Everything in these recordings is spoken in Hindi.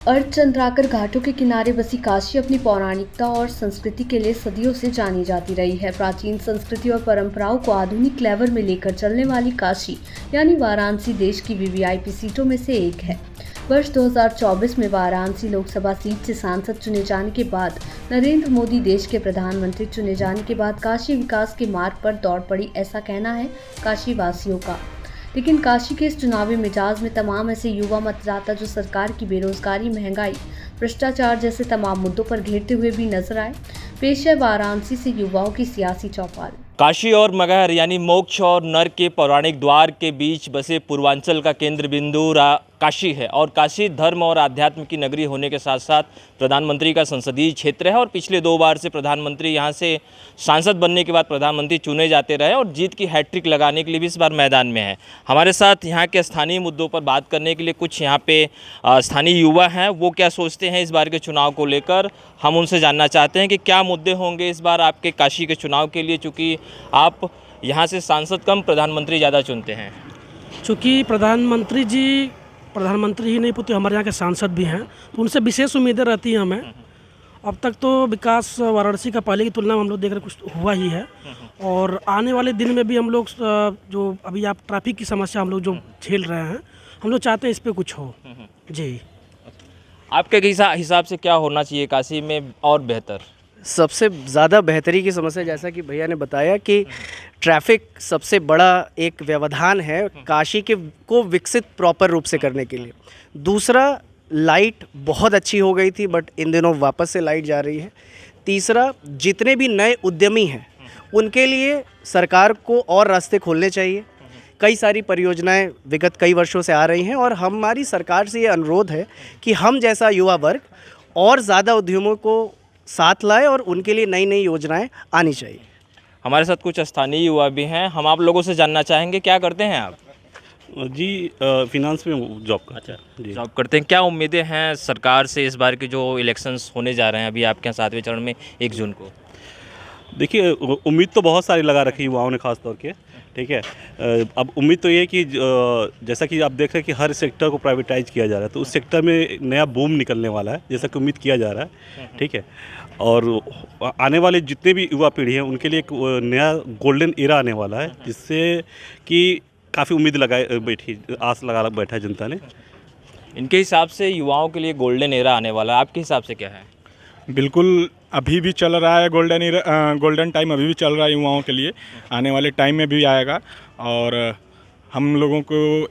अर्धचंद्राकर घाटों के किनारे बसी काशी अपनी पौराणिकता और संस्कृति के लिए सदियों से जानी जाती रही है। प्राचीन संस्कृति और परंपराओं को आधुनिक क्लेवर में लेकर चलने वाली काशी यानी वाराणसी देश की वीवीआईपी सीटों में से एक है। वर्ष 2024 में वाराणसी लोकसभा सीट से सांसद चुने जाने के बाद नरेंद्र मोदी देश के प्रधानमंत्री चुने जाने के बाद काशी विकास के मार्ग पर दौड़ पड़ी, ऐसा कहना है काशी वासियों का। लेकिन काशी के इस चुनावी मिजाज में तमाम ऐसे युवा मतदाता जो सरकार की बेरोजगारी, महंगाई, भ्रष्टाचार जैसे तमाम मुद्दों पर घेरते हुए भी नजर आए। पेश है वाराणसी से युवाओं की सियासी चौपाल। काशी और मगहर यानी मोक्ष और नर्क के पौराणिक द्वार के बीच बसे पूर्वांचल का केंद्र बिंदु काशी है और काशी धर्म और आध्यात्म की नगरी होने के साथ साथ प्रधानमंत्री का संसदीय क्षेत्र है और पिछले 2 बार से प्रधानमंत्री यहां से सांसद बनने के बाद प्रधानमंत्री चुने जाते रहे और जीत की हैट्रिक लगाने के लिए भी इस बार मैदान में है। हमारे साथ यहाँ के स्थानीय मुद्दों पर बात करने के लिए कुछ यहाँ पे स्थानीय युवा हैं। वो क्या सोचते हैं इस बार के चुनाव को लेकर, हम उनसे जानना चाहते हैं कि क्या मुद्दे होंगे इस बार आपके काशी के चुनाव के लिए, चूँकि आप यहाँ से सांसद कम प्रधानमंत्री ज़्यादा चुनते हैं। चूँकि प्रधानमंत्री ही नहीं पुत्र हमारे यहाँ के सांसद भी हैं, तो उनसे विशेष उम्मीदें रहती हैं हमें। अब तक तो विकास वाराणसी का पहले की तुलना में हम लोग देख रहे कुछ हुआ ही है और आने वाले दिन में भी हम लोग जो अभी आप ट्रैफिक की समस्या हम लोग जो झेल रहे हैं, हम लोग चाहते हैं इस पे कुछ हो। जी, आपके हिसाब से क्या होना चाहिए काशी में और बेहतर? सबसे ज़्यादा बेहतरी की समस्या, जैसा कि भैया ने बताया कि ट्रैफिक सबसे बड़ा एक व्यवधान है काशी के को विकसित प्रॉपर रूप से करने के लिए। दूसरा, लाइट बहुत अच्छी हो गई थी बट इन दिनों वापस से लाइट जा रही है। तीसरा, जितने भी नए उद्यमी हैं उनके लिए सरकार को और रास्ते खोलने चाहिए। कई सारी परियोजनाएं विगत कई वर्षों से आ रही हैं और हमारी सरकार से ये अनुरोध है कि हम जैसा युवा वर्ग और ज़्यादा उद्यमों को साथ लाए और उनके लिए नई नई योजनाएं आनी चाहिए। हमारे साथ कुछ स्थानीय युवा भी हैं, हम आप लोगों से जानना चाहेंगे क्या करते हैं आप? जी, फिनांस में जॉब करते हैं। जी, जॉब करते हैं। क्या उम्मीदें हैं सरकार से इस बार के जो इलेक्शंस होने जा रहे हैं अभी आपके यहाँ 7वें चरण में 1 जून को? देखिए, उम्मीद तो बहुत सारी लगा रखी युवाओं ने खास तौर के, ठीक है। अब उम्मीद तो ये है कि जैसा कि आप देख रहे हैं कि हर सेक्टर को प्राइवेटाइज किया जा रहा है, तो उस सेक्टर में नया बूम निकलने वाला है जैसा कि उम्मीद किया जा रहा है, ठीक है। और आने वाले जितने भी युवा पीढ़ी हैं उनके लिए एक नया गोल्डन एरा आने वाला है, जिससे कि काफ़ी उम्मीद आस लगा बैठा है जनता ने। इनके हिसाब से युवाओं के लिए गोल्डन एरा आने वाला है, आपके हिसाब से क्या है? बिल्कुल, अभी भी चल रहा है गोल्डन टाइम अभी भी चल रहा है युवाओं के लिए, आने वाले टाइम में भी आएगा। और हम लोगों को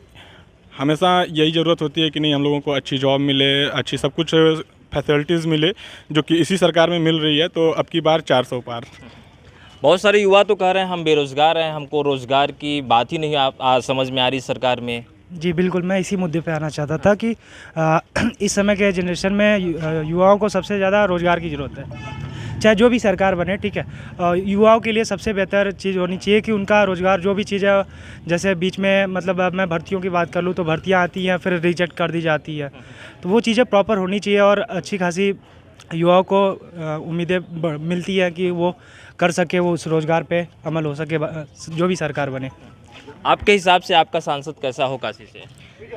हमेशा यही ज़रूरत होती है कि नहीं, हम लोगों को अच्छी जॉब मिले, अच्छी सब कुछ फैसिलिटीज़ मिले, जो कि इसी सरकार में मिल रही है। तो अब की बार 400 पार। बहुत सारे युवा तो कह रहे हैं हम बेरोज़गार हैं, हमको रोज़गार की बात ही नहीं समझ में आ रही सरकार में। जी बिल्कुल, मैं इसी मुद्दे पे आना चाहता था कि इस समय के जनरेशन में युवाओं को सबसे ज़्यादा रोज़गार की ज़रूरत है। चाहे जो भी सरकार बने, ठीक है, युवाओं के लिए सबसे बेहतर चीज़ होनी चाहिए कि उनका रोज़गार जो भी चीज़ है, जैसे बीच में मतलब अब मैं भर्तियों की बात कर लूँ तो भर्तियाँ आती हैं फिर रिजेक्ट कर दी जाती है, तो वो चीज़ें प्रॉपर होनी चाहिए और अच्छी खासी युवाओं को उम्मीदें मिलती है कि वो कर सके, वो उस रोज़गार पे अमल हो सके जो भी सरकार बने। आपके हिसाब से आपका सांसद कैसा हो काशी से?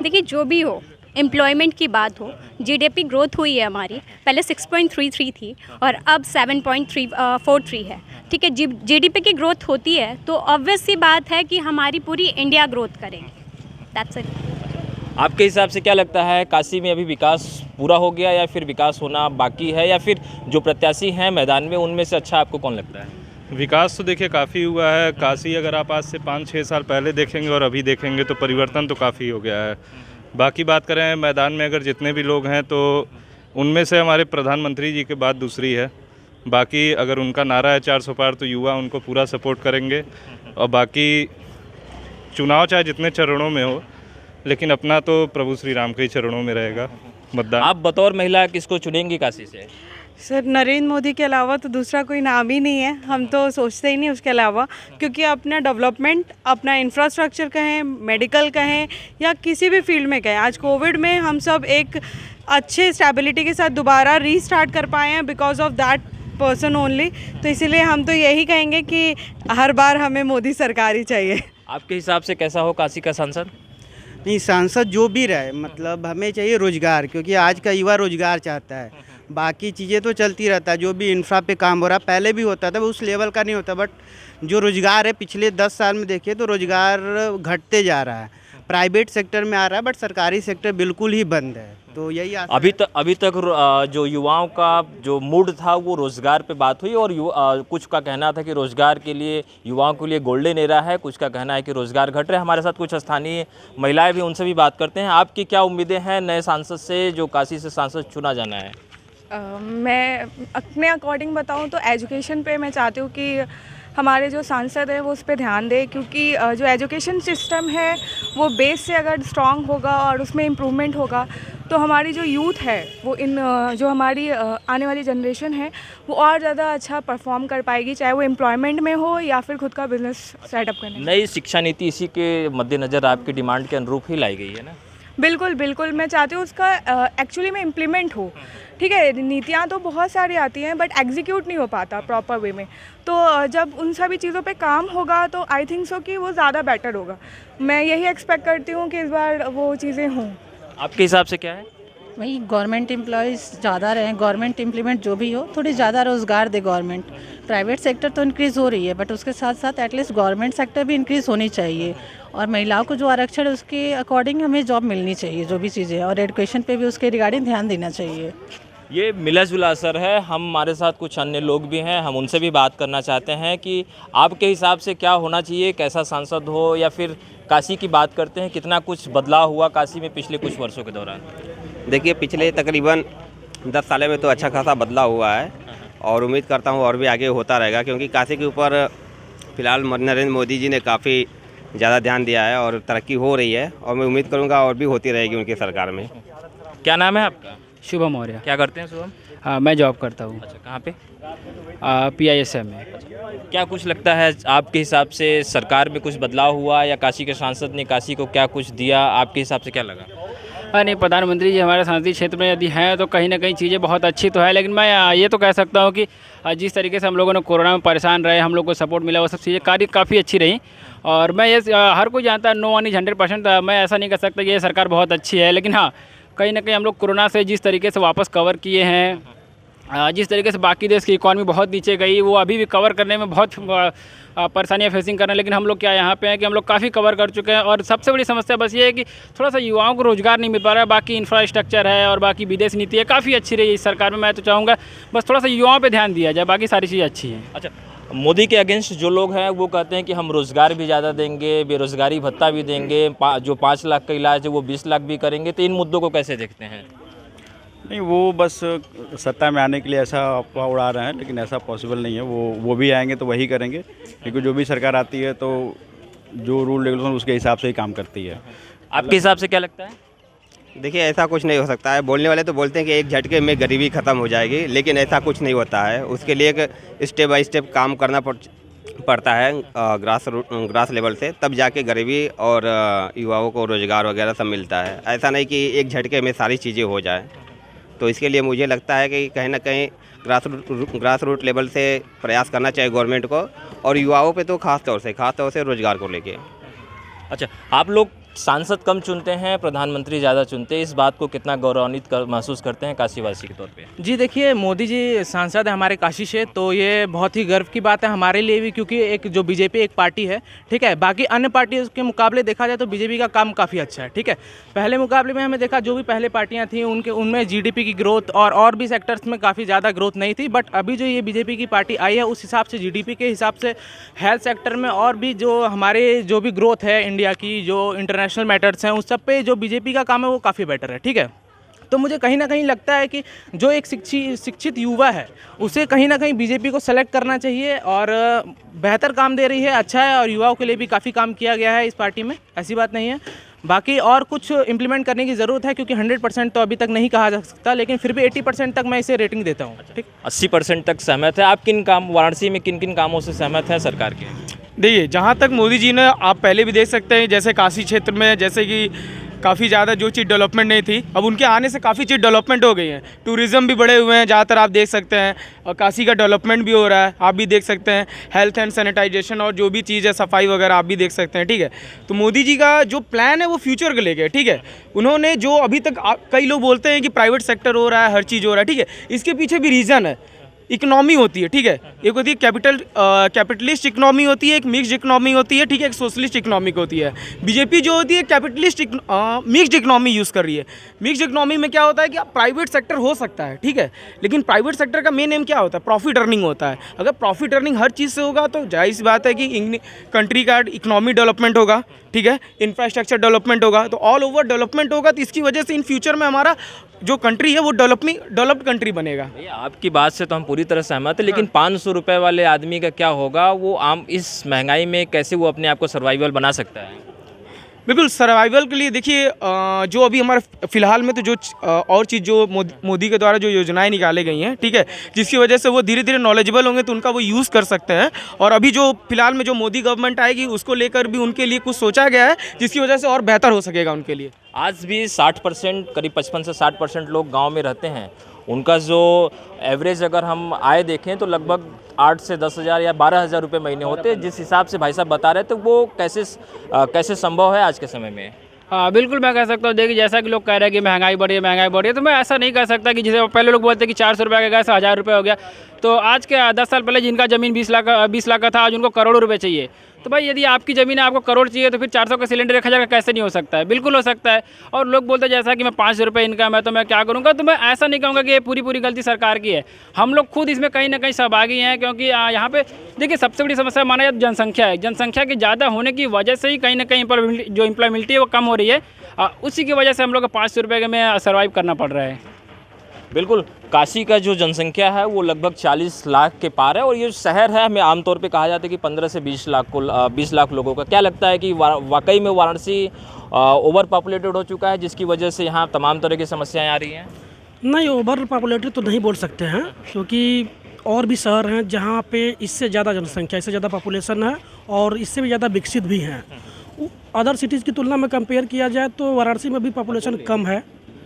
देखिए, जो भी हो, एम्प्लॉयमेंट की बात हो, जीडीपी ग्रोथ हुई है हमारी, पहले 6.33 थी और अब 7.43 है, ठीक है। जीडीपी की ग्रोथ होती है तो ऑब्वियस सी बात है कि हमारी पूरी इंडिया ग्रोथ करेगी। That's it. आपके हिसाब से क्या लगता है, काशी में अभी विकास पूरा हो गया या फिर विकास होना बाकी है, या फिर जो प्रत्याशी हैं मैदान में उनमें से अच्छा आपको कौन लगता है? विकास तो देखिए काफ़ी हुआ है। काशी अगर आप आज से 5-6 साल पहले देखेंगे और अभी देखेंगे तो परिवर्तन तो काफ़ी हो गया है। बाकी बात करें मैदान में अगर जितने भी लोग हैं तो उनमें से हमारे प्रधानमंत्री जी के बाद दूसरी है। बाकी अगर उनका नारा है 400 पार तो युवा उनको पूरा सपोर्ट करेंगे। और बाकी चुनाव चाहे जितने चरणों में हो, लेकिन अपना तो प्रभु श्री राम के ही चरणों में रहेगा मतदान। आप बतौर महिला किसको चुनेंगी काशी से? सर, नरेंद्र मोदी के अलावा तो दूसरा कोई नाम ही नहीं है, हम तो सोचते ही नहीं उसके अलावा, क्योंकि अपना डेवलपमेंट, अपना इंफ्रास्ट्रक्चर कहें, मेडिकल कहें या किसी भी फील्ड में कहें, आज कोविड में हम सब एक अच्छे स्टेबिलिटी के साथ दोबारा रीस्टार्ट कर पाए हैं because of that person only. तो इसीलिए हम तो यही कहेंगे कि हर बार हमें मोदी सरकार ही चाहिए। आपके हिसाब से कैसा हो काशी का सांसद? नहीं, सांसद जो भी रहे, मतलब हमें चाहिए रोजगार, क्योंकि आज का युवा रोजगार चाहता है। बाकी चीज़ें तो चलती रहता है, जो भी इंफ्रा पे काम हो रहा है पहले भी होता था, उस लेवल का नहीं होता, बट जो रोजगार है पिछले 10 साल में देखिए तो रोजगार घटते जा रहा है। प्राइवेट सेक्टर में आ रहा है बट सरकारी सेक्टर बिल्कुल ही बंद है। तो यही अभी तक जो युवाओं का जो मूड था वो रोज़गार पे बात हुई, और कुछ का कहना था कि रोज़गार के लिए युवाओं के लिए गोल्डन एरा है, कुछ का कहना है कि रोज़गार घट रहे हैं। हमारे साथ कुछ स्थानीय महिलाएं भी, उनसे भी बात करते हैं। आपकी क्या उम्मीदें हैं नए सांसद से, जो काशी से सांसद चुना जाना है? मैं अपने अकॉर्डिंग बताऊं तो एजुकेशन पे मैं चाहती हूँ कि हमारे जो सांसद है वो उस पर ध्यान दे, क्योंकि जो एजुकेशन सिस्टम है वो बेस से अगर स्ट्रांग होगा और उसमें इम्प्रूवमेंट होगा तो हमारी जो यूथ है वो जो हमारी आने वाली जनरेशन है वो और ज़्यादा अच्छा परफॉर्म कर पाएगी, चाहे वो एम्प्लॉयमेंट में हो या फिर खुद का बिजनेस सेटअप करने में। नई शिक्षा नीति इसी के मद्देनज़र आपकी डिमांड के अनुरूप ही लाई गई है ना? बिल्कुल बिल्कुल, मैं चाहती हूँ उसका एक्चुअली में इम्प्लीमेंट हो। ठीक है, नीतियाँ तो बहुत सारी आती हैं बट एग्जीक्यूट नहीं हो पाता प्रॉपर वे में, तो जब उन सभी चीज़ों पे काम होगा तो आई थिंक सो कि वो ज़्यादा बेटर होगा। मैं यही एक्सपेक्ट करती हूँ कि इस बार वो चीज़ें हों। आपके हिसाब से क्या है? वही गवर्नमेंट एम्प्लॉयज़ ज़्यादा रहें, गवर्नमेंट इम्प्लीमेंट जो भी हो थोड़ी ज़्यादा रोज़गार दे गवर्नमेंट। प्राइवेट सेक्टर तो इंक्रीज़ हो रही है बट उसके साथ साथ एटलीस्ट गवर्नमेंट सेक्टर भी इंक्रीज़ होनी चाहिए, और महिलाओं को जो आरक्षण है उसके अकॉर्डिंग हमें जॉब मिलनी चाहिए, जो भी चीज़ें हैं, और एजुकेशन पे भी उसके रिगार्डिंग ध्यान देना चाहिए। ये मिला जुला असर है। हमारे साथ कुछ अन्य लोग भी हैं, हम उनसे भी बात करना चाहते हैं कि आपके हिसाब से क्या होना चाहिए, कैसा सांसद हो, या फिर काशी की बात करते हैं, कितना कुछ बदलाव हुआ काशी में पिछले कुछ वर्षों के दौरान? देखिए, पिछले तकरीबन 10 सालों में तो अच्छा खासा बदलाव हुआ है और उम्मीद करता हूँ और भी आगे होता रहेगा, क्योंकि काशी के ऊपर फ़िलहाल नरेंद्र मोदी जी ने काफ़ी ज़्यादा ध्यान दिया है और तरक्की हो रही है, और मैं उम्मीद करूँगा और भी होती रहेगी उनकी सरकार में। क्या नाम है आपका? शुभम मौर्य। क्या करते हैं शुभम? हाँ, मैं जॉब करता हूँ। अच्छा, कहाँ पे? PISM में। क्या कुछ लगता है आपके हिसाब से सरकार में कुछ बदलाव हुआ, या काशी के सांसद ने काशी को क्या कुछ दिया, आपके हिसाब से क्या लगा? नहीं, प्रधानमंत्री जी हमारे संसदीय क्षेत्र में यदि हैं तो कहीं ना कहीं चीज़ें बहुत अच्छी तो है, लेकिन मैं ये तो कह सकता हूँ कि जिस तरीके से हम लोगों ने कोरोना में परेशान रहे, हम लोग को सपोर्ट मिला, वो सब चीज़ें काफ़ी अच्छी रही। और मैं ये हर कोई जानता है, नो वन इज 100%, मैं ऐसा नहीं कह सकता कि ये सरकार बहुत अच्छी है, लेकिन हाँ, कहीं ना कहीं हम लोग कोरोना से जिस तरीके से वापस कवर किए हैं, जिस तरीके से बाकी देश की इकॉनमी बहुत नीचे गई, वो अभी भी कवर करने में बहुत परेशानियाँ फेसिंग कर रहे हैं, लेकिन हम लोग क्या यहाँ पे हैं कि हम लोग काफ़ी कवर कर चुके हैं। और सबसे बड़ी समस्या बस ये है कि थोड़ा सा युवाओं को रोज़गार नहीं मिल पा रहा है। बाकी इंफ्रास्ट्रक्चर है और बाकी विदेश नीति है, काफ़ी अच्छी रही इस सरकार में। मैं तो चाहूँगा बस थोड़ा सा युवाओं पर ध्यान दिया जाए, बाकी सारी चीज़ें अच्छी हैं। अच्छा, मोदी के अगेंस्ट जो लोग हैं वो कहते हैं कि हम रोज़गार भी ज़्यादा देंगे, बेरोज़गारी भत्ता भी देंगे, जो 5 लाख का इलाज है वो 20 लाख भी करेंगे, तो इन मुद्दों को कैसे देखते हैं? नहीं, वो बस सत्ता में आने के लिए ऐसा अफवाह उड़ा रहे हैं, लेकिन ऐसा पॉसिबल नहीं है। वो भी आएंगे तो वही करेंगे, क्योंकि जो भी सरकार आती है तो जो रूल रेगुलेशन उसके हिसाब से ही काम करती है। आपके हिसाब से क्या लगता है? देखिए, ऐसा कुछ नहीं हो सकता है। बोलने वाले तो बोलते हैं कि एक झटके में गरीबी ख़त्म हो जाएगी, लेकिन ऐसा कुछ नहीं होता है। उसके लिए एक स्टेप बाय स्टेप काम करना पड़ता है ग्रास लेवल से, तब जाके गरीबी और युवाओं को रोज़गार वगैरह सब मिलता है। ऐसा नहीं कि एक झटके में सारी चीज़ें हो जाए। तो इसके लिए मुझे लगता है कि कहीं ना कहीं ग्रास रूट लेवल से प्रयास करना चाहिए गवर्नमेंट को, और युवाओं पे तो खास तौर से रोज़गार को लेके। अच्छा, आप लोग सांसद कम चुनते हैं, प्रधानमंत्री ज़्यादा चुनते हैं, इस बात को कितना गौरवान्वित महसूस करते हैं काशीवासी के तौर पे? जी देखिए, मोदी जी सांसद है हमारे काशी से, तो ये बहुत ही गर्व की बात है हमारे लिए भी, क्योंकि एक जो बीजेपी एक पार्टी है, ठीक है, बाकी अन्य पार्टियों के मुकाबले देखा जाए तो बीजेपी का काम काफ़ी अच्छा है, ठीक है। पहले मुकाबले में हमें देखा जो भी पहले पार्टियाँ थी उनमें GDP की ग्रोथ और भी सेक्टर्स में काफ़ी ज़्यादा ग्रोथ नहीं थी, बट अभी जो ये बीजेपी की पार्टी आई है उस हिसाब से GDP के हिसाब से हेल्थ सेक्टर में और भी जो हमारे जो भी ग्रोथ है इंडिया की, जो इंटरनेशनल मैटर्स हैं, उस सब पे जो बीजेपी का काम है वो काफ़ी बेटर है, ठीक है। तो मुझे कहीं ना कहीं लगता है कि जो एक शिक्षित युवा है उसे कहीं ना कहीं बीजेपी को सेलेक्ट करना चाहिए, और बेहतर काम दे रही है, अच्छा है, और युवाओं के लिए भी काफ़ी काम किया गया है इस पार्टी में, ऐसी बात नहीं है। बाकी और कुछ इम्प्लीमेंट करने की ज़रूरत है, क्योंकि 100% तो अभी तक नहीं कहा जा सकता, लेकिन फिर भी 80% तक मैं इसे रेटिंग देता हूँ, ठीक। 80% तक सहमत है आप? वाराणसी में किन किन कामों से सहमत है सरकार के? देखिए, जहाँ तक मोदी जी ने, आप पहले भी देख सकते हैं, जैसे काशी क्षेत्र में जैसे कि काफ़ी ज़्यादा जो चीज़ डेवलपमेंट नहीं थी, अब उनके आने से काफ़ी चीज़ डेवलपमेंट हो गई है। टूरिज़्म भी बढ़े हुए हैं ज़्यादातर, आप देख सकते हैं, और काशी का डेवलपमेंट भी हो रहा है, आप भी देख सकते हैं। हेल्थ एंड सैनिटाइजेशन और जो भी चीज़ है, सफाई वगैरह आप भी देख सकते हैं, ठीक है। तो मोदी जी का जो प्लान है वो फ्यूचर को लेके, ठीक है। उन्होंने जो अभी तक कई लोग बोलते हैं कि प्राइवेट सेक्टर हो रहा है, हर चीज़ हो रहा है, ठीक है, इसके पीछे भी रीज़न है। इकोनॉमी होती है, ठीक है, एक होती है कैपिटलिस्ट इकोनॉमी होती है, एक मिक्स्ड इकोनॉमी होती है, ठीक है, एक सोशलिस्ट इकोनॉमिक होती है। बीजेपी जो होती है कैपिटलिस्ट मिक्स्ड इकोनॉमी यूज़ कर रही है। मिक्स्ड इकोनॉमी में क्या होता है कि आप प्राइवेट सेक्टर हो सकता है, ठीक है, लेकिन प्राइवेट सेक्टर का मेन एम क्या होता है? प्रॉफिट अर्निंग होता है। अगर प्रॉफिट अर्निंग हर चीज़ से होगा तो जाहिर सी बात है कि कंट्री का इकोनॉमी डेवलपमेंट होगा, ठीक है, इंफ्रास्ट्रक्चर डेवलपमेंट होगा, तो ऑल ओवर डेवलपमेंट होगा। तो इसकी वजह से इन फ्यूचर में हमारा जो कंट्री है वो डेवलप्ड कंट्री बनेगा। आपकी बात से तो हम पूरी तरह सहमत हैं, लेकिन 500 रुपये वाले आदमी का क्या होगा? वो आम इस महंगाई में कैसे वो अपने आप को सर्वाइवल बना सकता है? बिल्कुल, सर्वाइवल के लिए देखिए, जो अभी हमारे फ़िलहाल में तो जो और चीज़ जो मोदी के द्वारा जो योजनाएं निकाली गई हैं, ठीक है, जिसकी वजह से वो धीरे धीरे नॉलेजेबल होंगे तो उनका वो यूज़ कर सकते हैं। और अभी जो फ़िलहाल में जो मोदी गवर्नमेंट आएगी उसको लेकर भी उनके लिए कुछ सोचा गया है, जिसकी वजह से और बेहतर हो सकेगा उनके लिए। आज भी 60%, करीब 55 से 60% लोग गांव में रहते हैं। उनका जो एवरेज अगर हम आय देखें तो लगभग 8 से 10 हज़ार या 12 हज़ार रुपये महीने होते हैं। जिस हिसाब से भाई साहब बता रहे थे, वो कैसे संभव है आज के समय में? हाँ बिल्कुल, मैं कह सकता हूँ। देखिए, जैसा कि लोग कह रहे हैं कि महंगाई बढ़ी है, तो मैं ऐसा नहीं कह सकता कि जैसे पहले लोग बोलते हैं कि 400 रुपये का गैस 1000 रुपये हो गया। तो आज के 10 साल पहले जिनका ज़मीन 20 लाख का था, आज उनको करोड़ों रुपए चाहिए। तो भाई यदि आपकी ज़मीन है, आपको करोड़ चाहिए, तो फिर 400 का सिलेंडर 1000 का कैसे नहीं हो सकता है? बिल्कुल हो सकता है। और लोग बोलते हैं जैसा कि मैं 500 रुपये इनकम है तो मैं क्या करूँगा, तो मैं ऐसा नहीं कहूँगा कि ये पूरी गलती सरकार की है। हम लोग खुद इसमें कहीं ना कहीं सहभागी हैं, क्योंकि यहाँ पे देखिए सबसे बड़ी समस्या माना जाए जनसंख्या है। जनसंख्या के ज़्यादा होने की वजह से ही कहीं ना कहीं जो एम्प्लॉयबिलिटी है वो कम हो रही है। उसी की वजह से हम लोग को 500 रुपये में सर्वाइव करना पड़ रहा है। बिल्कुल, काशी का जो जनसंख्या है वो लगभग 40 लाख के पार है, और ये शहर है, हमें आमतौर पे कहा जाता है कि 15 से 20 लाख लोगों का। क्या लगता है कि वाकई में वाराणसी ओवर पॉपुलेटेड हो चुका है, जिसकी वजह से यहाँ तमाम तरह की समस्याएं आ रही हैं? नहीं, ओवर पॉपुलेटेड तो नहीं बोल सकते हैं, क्योंकि और भी शहर हैं जहाँ पे इससे ज़्यादा जनसंख्या, इससे ज़्यादा पॉपुलेशन है और इससे भी ज़्यादा विकसित भी हैं। अदर सिटीज़ की तुलना में कंपेयर किया जाए तो वाराणसी में भी पॉपुलेशन कम है,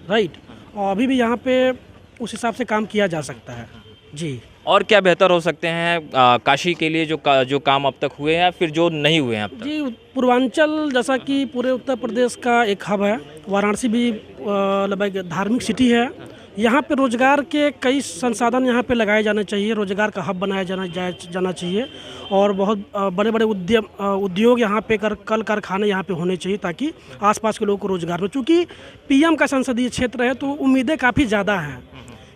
राइट, और अभी भी यहाँ पे उस हिसाब से काम किया जा सकता है जी। और क्या बेहतर हो सकते हैं काशी के लिए जो काम अब तक हुए हैं, फिर जो नहीं हुए हैं अब तक? जी, पूर्वांचल जैसा कि पूरे उत्तर प्रदेश का एक हब है, वाराणसी भी लगभग धार्मिक सिटी है। यहाँ पे रोज़गार के कई संसाधन यहाँ पे लगाए जाने चाहिए, रोज़गार का हब बनाया जाना चाहिए, और बहुत बड़े बड़े उद्योग यहाँ पे कल कारखाने यहाँ पे होने चाहिए, ताकि आसपास के लोगों को रोज़गार हो। चूँकि पीएम का संसदीय क्षेत्र है तो उम्मीदें काफ़ी ज़्यादा हैं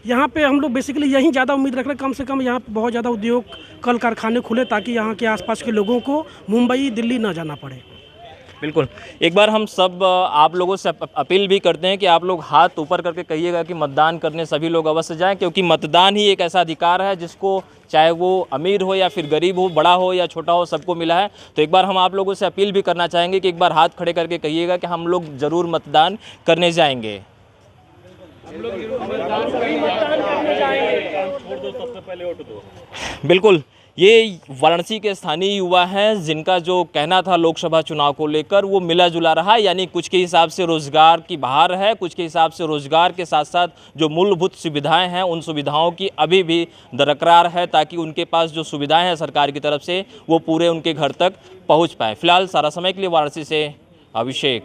यहाँ पे। हम लोग बेसिकली यही ज़्यादा उम्मीद रख रहे हैं, कम से कम यहाँ पे बहुत ज़्यादा उद्योग कल कारखाने खुले, ताकि यहाँ के आसपास के लोगों को मुंबई दिल्ली ना जाना पड़े। बिल्कुल, एक बार हम सब आप लोगों से अपील भी करते हैं कि आप लोग हाथ ऊपर करके कहिएगा कि मतदान करने सभी लोग अवश्य जाएं, क्योंकि मतदान ही एक ऐसा अधिकार है जिसको चाहे वो अमीर हो या फिर गरीब हो, बड़ा हो या छोटा हो, सबको मिला है। तो एक बार हम आप लोगों से अपील भी करना चाहेंगे कि एक बार हाथ खड़े करके कहिएगा कि हम लोग ज़रूर मतदान करने जाएंगे। बिल्कुल, ये वाराणसी के स्थानीय युवा हैं, जिनका जो कहना था लोकसभा चुनाव को लेकर वो मिला जुला रहा। यानी कुछ के हिसाब से रोज़गार की बहार है, कुछ के हिसाब से रोज़गार के साथ साथ जो मूलभूत सुविधाएं हैं उन सुविधाओं की अभी भी दरकरार है, ताकि उनके पास जो सुविधाएं हैं सरकार की तरफ से वो पूरे उनके घर तक पहुंच पाए। फिलहाल सारा समय के लिए वाराणसी से अभिषेक।